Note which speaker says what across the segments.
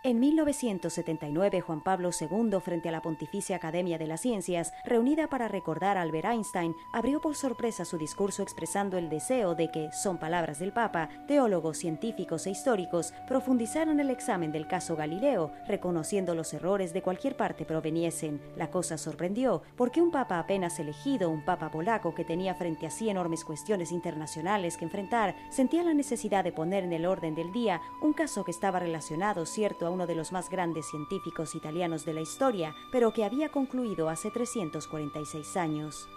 Speaker 1: En 1979, Juan Pablo II, frente a la Pontificia Academia de las Ciencias, reunida para recordar a Albert Einstein, abrió por sorpresa su discurso expresando el deseo de que, son palabras del Papa, teólogos, científicos e históricos profundizaran el examen del caso Galileo, reconociendo los errores de cualquier parte proveniesen. La cosa sorprendió, porque un Papa apenas elegido, un Papa polaco que tenía frente a sí enormes cuestiones internacionales que enfrentar, sentía la necesidad de poner en el orden del día un caso que estaba relacionado, cierto, a uno de los más grandes científicos italianos de la historia, pero que había concluido hace 346 años.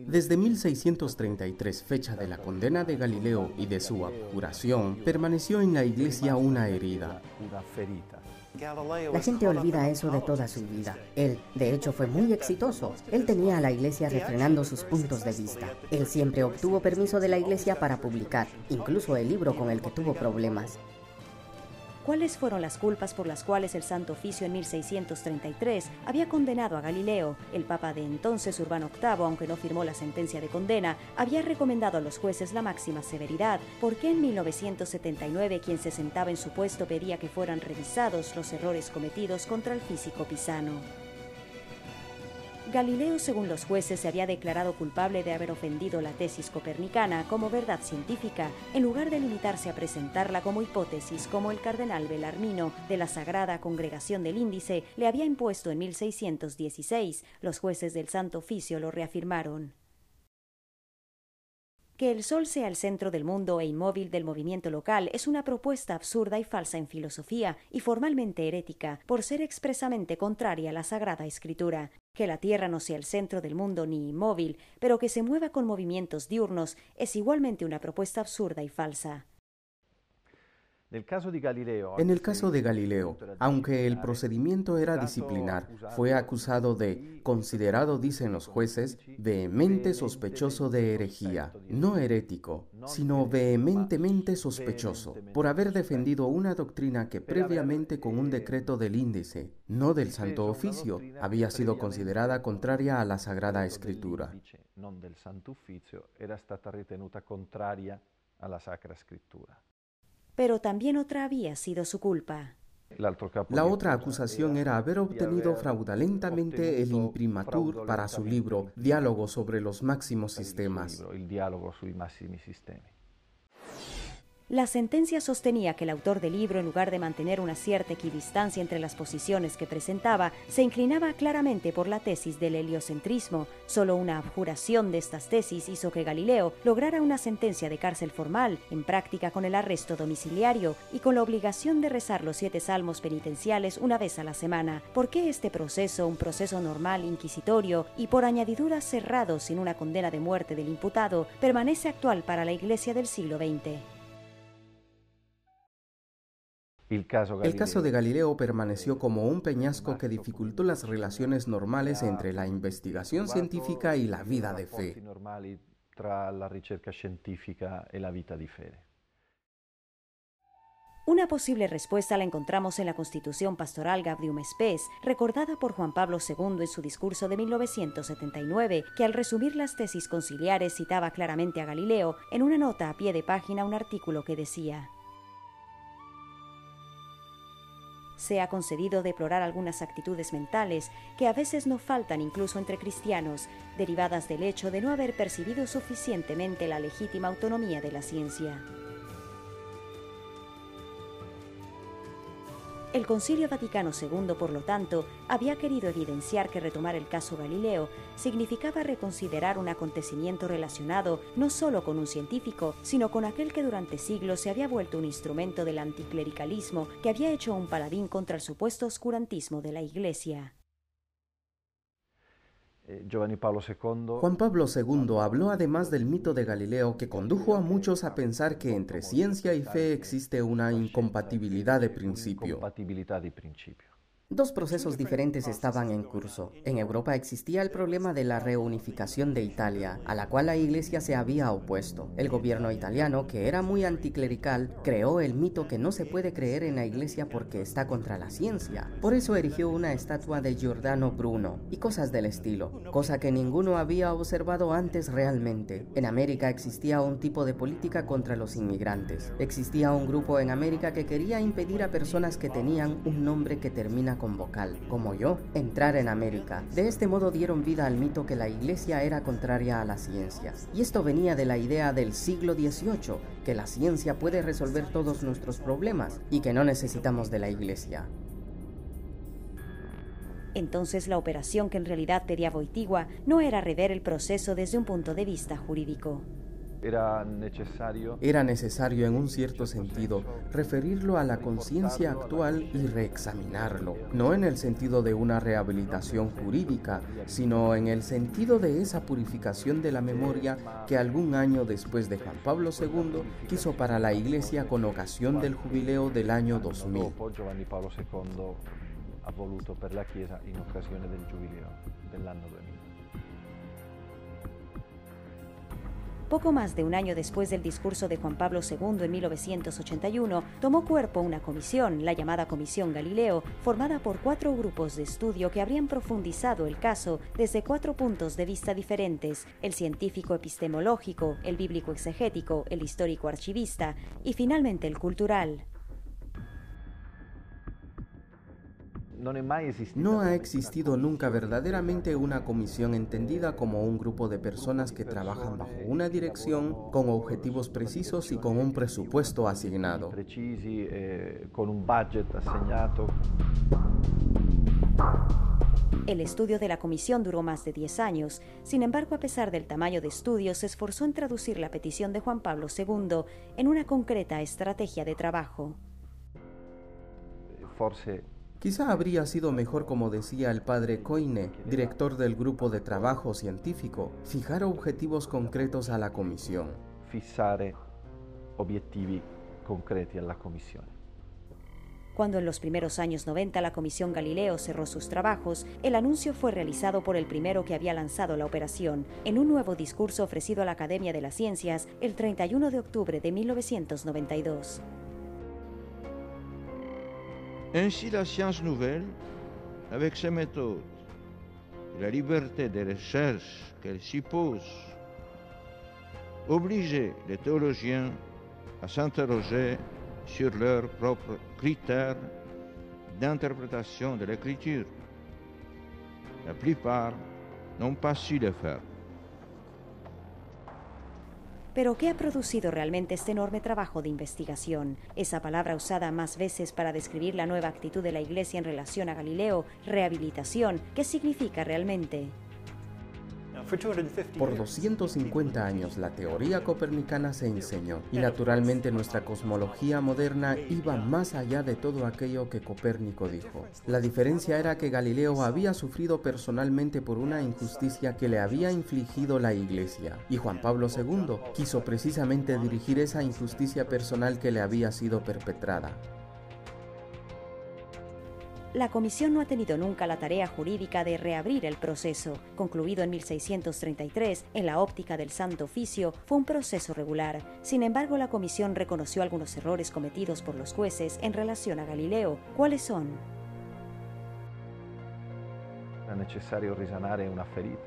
Speaker 2: Desde 1633, fecha de la condena de Galileo y de su abjuración, permaneció en la Iglesia una herida.
Speaker 3: La gente olvida eso de toda su vida. Él, de hecho, fue muy exitoso. Él tenía a la Iglesia refrenando sus puntos de vista. Él siempre obtuvo permiso de la Iglesia para publicar, incluso el libro con el que tuvo problemas.
Speaker 1: ¿Cuáles fueron las culpas por las cuales el Santo Oficio en 1633 había condenado a Galileo? El Papa de entonces, Urbano VIII, aunque no firmó la sentencia de condena, había recomendado a los jueces la máxima severidad. ¿Por qué en 1979 quien se sentaba en su puesto pedía que fueran revisados los errores cometidos contra el físico pisano? Galileo, según los jueces, se había declarado culpable de haber ofendido la tesis copernicana como verdad científica, en lugar de limitarse a presentarla como hipótesis, como el cardenal Bellarmino, de la Sagrada Congregación del Índice, le había impuesto en 1616. Los jueces del Santo Oficio lo reafirmaron. Que el Sol sea el centro del mundo e inmóvil del movimiento local es una propuesta absurda y falsa en filosofía y formalmente herética, por ser expresamente contraria a la Sagrada Escritura. Que la Tierra no sea el centro del mundo ni inmóvil, pero que se mueva con movimientos diurnos, es igualmente una propuesta absurda y falsa.
Speaker 2: En el caso de Galileo, aunque el procedimiento era disciplinar, fue acusado de, considerado, dicen los jueces, vehemente sospechoso de herejía, no herético, sino vehementemente sospechoso, por haber defendido una doctrina que previamente con un decreto del Índice, no del Santo Oficio, había sido considerada contraria a la Sagrada Escritura.
Speaker 1: Pero también otra había sido su culpa.
Speaker 2: La otra acusación era haber obtenido fraudulentamente el imprimatur para su libro Diálogo sobre los máximos sistemas.
Speaker 1: La sentencia sostenía que el autor del libro, en lugar de mantener una cierta equidistancia entre las posiciones que presentaba, se inclinaba claramente por la tesis del heliocentrismo. Solo una abjuración de estas tesis hizo que Galileo lograra una sentencia de cárcel formal, en práctica con el arresto domiciliario y con la obligación de rezar los 7 salmos penitenciales una vez a la semana. ¿Por qué este proceso, un proceso normal inquisitorio y por añadidura cerrado sin una condena de muerte del imputado, permanece actual para la Iglesia del siglo XX?
Speaker 2: El caso de Galileo permaneció como un peñasco que dificultó las relaciones normales entre la investigación científica y la vida de fe.
Speaker 1: Una posible respuesta la encontramos en la Constitución Pastoral Gaudium Spes, recordada por Juan Pablo II en su discurso de 1979, que al resumir las tesis conciliares citaba claramente a Galileo en una nota a pie de página un artículo que decía: se ha concedido deplorar algunas actitudes mentales que a veces no faltan incluso entre cristianos, derivadas del hecho de no haber percibido suficientemente la legítima autonomía de la ciencia. El Concilio Vaticano II, por lo tanto, había querido evidenciar que retomar el caso Galileo significaba reconsiderar un acontecimiento relacionado no solo con un científico, sino con aquel que durante siglos se había vuelto un instrumento del anticlericalismo que había hecho un paladín contra el supuesto oscurantismo de la Iglesia.
Speaker 2: Juan Pablo II habló además del mito de Galileo que condujo a muchos a pensar que entre ciencia y fe existe una incompatibilidad de principio. Dos procesos diferentes estaban en curso. En Europa existía el problema de la reunificación de Italia, a la cual la Iglesia se había opuesto. El gobierno italiano, que era muy anticlerical, creó el mito que no se puede creer en la Iglesia porque está contra la ciencia. Por eso erigió una estatua de Giordano Bruno y cosas del estilo, cosa que ninguno había observado antes realmente. En América existía un tipo de política contra los inmigrantes. Existía un grupo en América que quería impedir a personas que tenían un nombre que termina con vocal, como yo, entrar en América. De este modo dieron vida al mito que la Iglesia era contraria a la ciencia. Y esto venía de la idea del siglo XVIII, que la ciencia puede resolver todos nuestros problemas y que no necesitamos de la Iglesia.
Speaker 1: Entonces la operación que en realidad pedía Wojtyła no era rever el proceso desde un punto de vista jurídico.
Speaker 4: Era
Speaker 2: necesario en un cierto sentido referirlo a la conciencia actual y reexaminarlo, no en el sentido de una rehabilitación jurídica, sino en el sentido de esa purificación de la memoria que algún año después de Juan Pablo II quiso para la Iglesia con ocasión del jubileo del año 2000.
Speaker 4: Ha voluto per la Chiesa in occasione del Giubileo dell'anno 2000.
Speaker 1: Poco más de un año después del discurso de Juan Pablo II en 1981, tomó cuerpo una comisión, la llamada Comisión Galileo, formada por 4 grupos de estudio que habrían profundizado el caso desde 4 puntos de vista diferentes: el científico epistemológico, el bíblico exegético, el histórico archivista y finalmente el cultural.
Speaker 2: No ha existido nunca verdaderamente una comisión entendida como un grupo de personas que trabajan bajo una dirección, con objetivos precisos y con un presupuesto asignado.
Speaker 4: Con un budget asignato.
Speaker 1: El estudio de la comisión duró más de 10 años. Sin embargo, a pesar del tamaño de estudio, se esforzó en traducir la petición de Juan Pablo II en una concreta estrategia de trabajo.
Speaker 2: Quizá habría sido mejor, como decía el padre Coine, director del grupo de trabajo científico, fijar objetivos concretos a la comisión.
Speaker 4: Fissare obiettivi concreti alla commissione.
Speaker 1: Cuando en los primeros años 90 la Comisión Galileo cerró sus trabajos, el anuncio fue realizado por el primero que había lanzado la operación, en un nuevo discurso ofrecido a la Academia de las Ciencias el 31 de octubre de 1992.
Speaker 5: Ainsi, la science nouvelle, avec ses méthodes, la liberté de recherche qu'elle suppose, obligeait les théologiens à s'interroger sur leurs propres critères d'interprétation de l'écriture. La plupart n'ont pas su le faire.
Speaker 1: Pero, ¿qué ha producido realmente este enorme trabajo de investigación? Esa palabra usada más veces para describir la nueva actitud de la Iglesia en relación a Galileo, rehabilitación, ¿qué significa realmente?
Speaker 2: Por 250 años la teoría copernicana se enseñó y naturalmente nuestra cosmología moderna iba más allá de todo aquello que Copérnico dijo. La diferencia era que Galileo había sufrido personalmente por una injusticia que le había infligido la Iglesia, y Juan Pablo II quiso precisamente dirigir esa injusticia personal que le había sido perpetrada.
Speaker 1: La comisión no ha tenido nunca la tarea jurídica de reabrir el proceso. Concluido en 1633, en la óptica del Santo Oficio, fue un proceso regular. Sin embargo, la comisión reconoció algunos errores cometidos por los jueces en relación a Galileo. ¿Cuáles son?
Speaker 4: Era necesario risanare una ferita.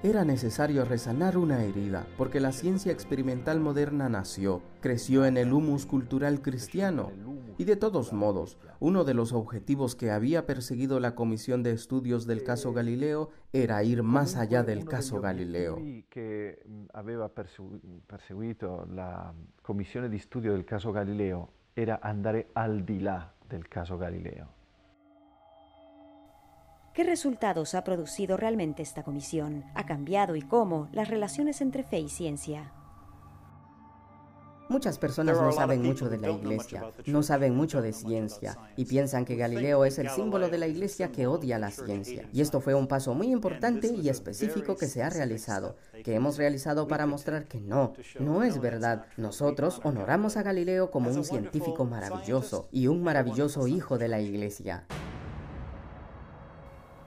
Speaker 2: Era necesario resanar una herida, porque la ciencia experimental moderna nació, creció en el humus cultural cristiano. Y de todos modos, uno de los objetivos que había perseguido la Comisión de Estudios del caso Galileo era ir más allá del caso Galileo.
Speaker 4: Que aveva perseguito la Commissione di Studio del caso Galileo era andare al di là del caso Galileo.
Speaker 1: ¿Qué resultados ha producido realmente esta comisión? ¿Ha cambiado y cómo las relaciones entre fe y ciencia?
Speaker 3: Muchas personas no saben mucho de la Iglesia, no saben mucho de ciencia y piensan que Galileo es el símbolo de la Iglesia que odia la ciencia. Y esto fue un paso muy importante y específico que se ha realizado, que hemos realizado para mostrar que no es verdad. Nosotros honoramos a Galileo como un científico maravilloso y un maravilloso hijo de la Iglesia.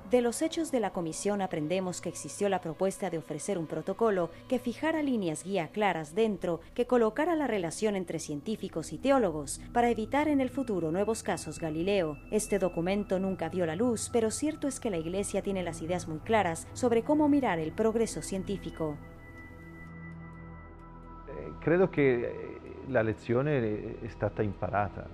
Speaker 1: De los hechos de la comisión aprendemos que existió la propuesta de ofrecer un protocolo que fijara líneas guía claras dentro, que colocara la relación entre científicos y teólogos, para evitar en el futuro nuevos casos Galileo. Este documento nunca vio la luz, pero cierto es que la Iglesia tiene las ideas muy claras sobre cómo mirar el progreso científico.
Speaker 4: Creo que la lección è stata imparata.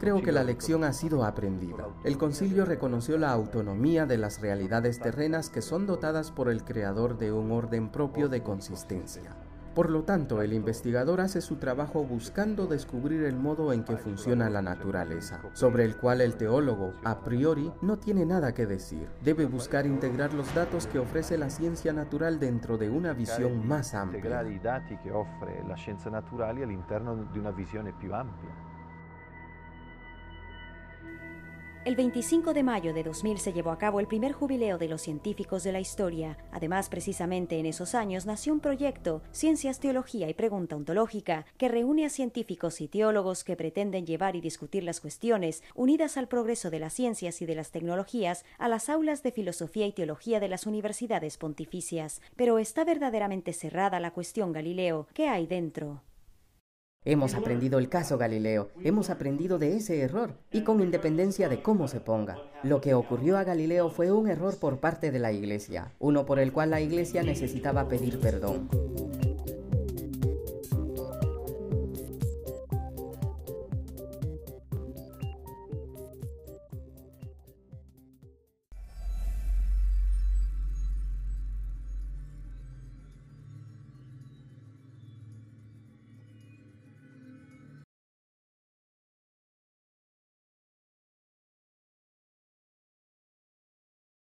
Speaker 2: Creo que la lección ha sido aprendida. El concilio reconoció la autonomía de las realidades terrenas que son dotadas por el creador de un orden propio de consistencia. Por lo tanto, el investigador hace su trabajo buscando descubrir el modo en que funciona la naturaleza, sobre el cual el teólogo, a priori, no tiene nada que decir. Debe buscar integrar los datos que ofrece la ciencia natural dentro de una visión más amplia.
Speaker 4: Integrare i dati che offre la scienza naturale all'interno di una visione più ampia.
Speaker 1: El 25 de mayo de 2000 se llevó a cabo el primer jubileo de los científicos de la historia. Además, precisamente en esos años nació un proyecto, Ciencias, Teología y Pregunta Ontológica, que reúne a científicos y teólogos que pretenden llevar y discutir las cuestiones unidas al progreso de las ciencias y de las tecnologías a las aulas de filosofía y teología de las universidades pontificias. Pero ¿está verdaderamente cerrada la cuestión Galileo? ¿Qué hay dentro?
Speaker 3: Hemos aprendido el caso Galileo, hemos aprendido de ese error, y con independencia de cómo se ponga. Lo que ocurrió a Galileo fue un error por parte de la Iglesia, uno por el cual la Iglesia necesitaba pedir perdón.